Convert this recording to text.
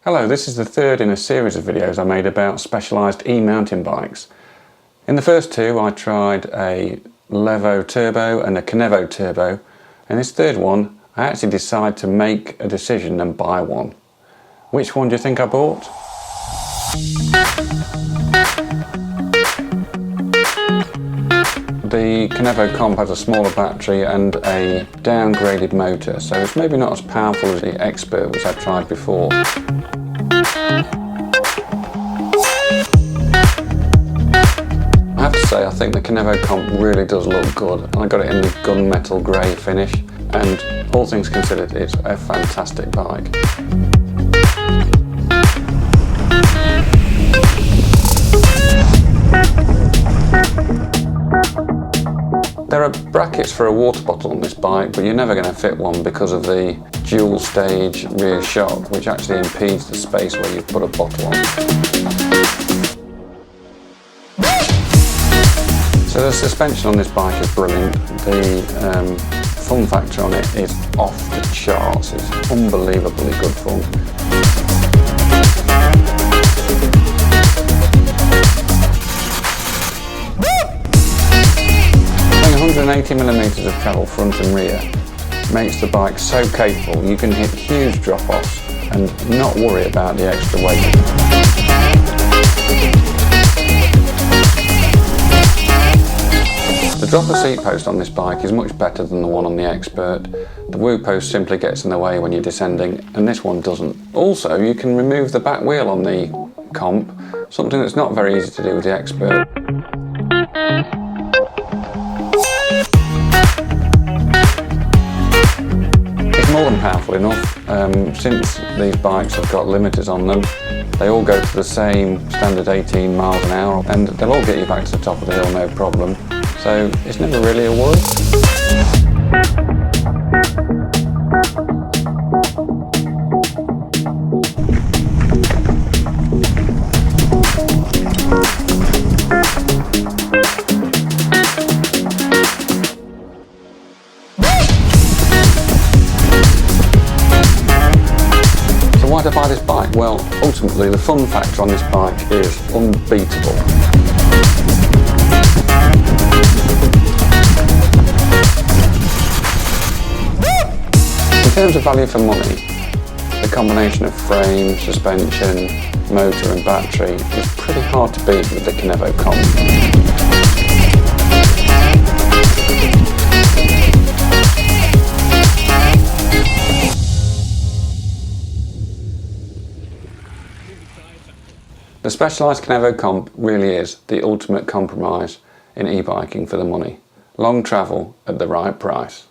Hello, this is the third in a series of videos I made about specialised e-mountain bikes. In the first two I tried a Levo Turbo and a Kenevo Turbo, and this third one I actually decided to make a decision and buy one. Which one do you think I bought? The Kenevo Comp has a smaller battery and a downgraded motor, so it's maybe not as powerful as the Expert which I tried before. I have to say I think the Kenevo Comp really does look good. I got it in the gunmetal grey finish, and all things considered it's a fantastic bike. There are brackets for a water bottle on this bike, but you're never going to fit one because of the dual stage rear shock, which actually impedes the space where you put a bottle on. So the suspension on this bike is brilliant. The fun factor on it is off the charts. It's unbelievably good fun. 180mm of travel front and rear makes the bike so capable you can hit huge drop-offs and not worry about the extra weight. The dropper seat post on this bike is much better than the one on the Expert. The wheel post simply gets in the way when you're descending, and this one doesn't. Also, you can remove the back wheel on the Comp, something that's not very easy to do with the Expert. More than powerful enough. Since these bikes have got limiters on them, they all go to the same standard 18 miles an hour, and they'll all get you back to the top of the hill no problem, so it's never really a worry. Why did I buy this bike? Well, ultimately the fun factor on this bike is unbeatable. In terms of value for money, the combination of frame, suspension, motor and battery is pretty hard to beat with the Kenevo Comp. The specialised Kenevo Comp really is the ultimate compromise in e-biking for the money. Long travel at the right price.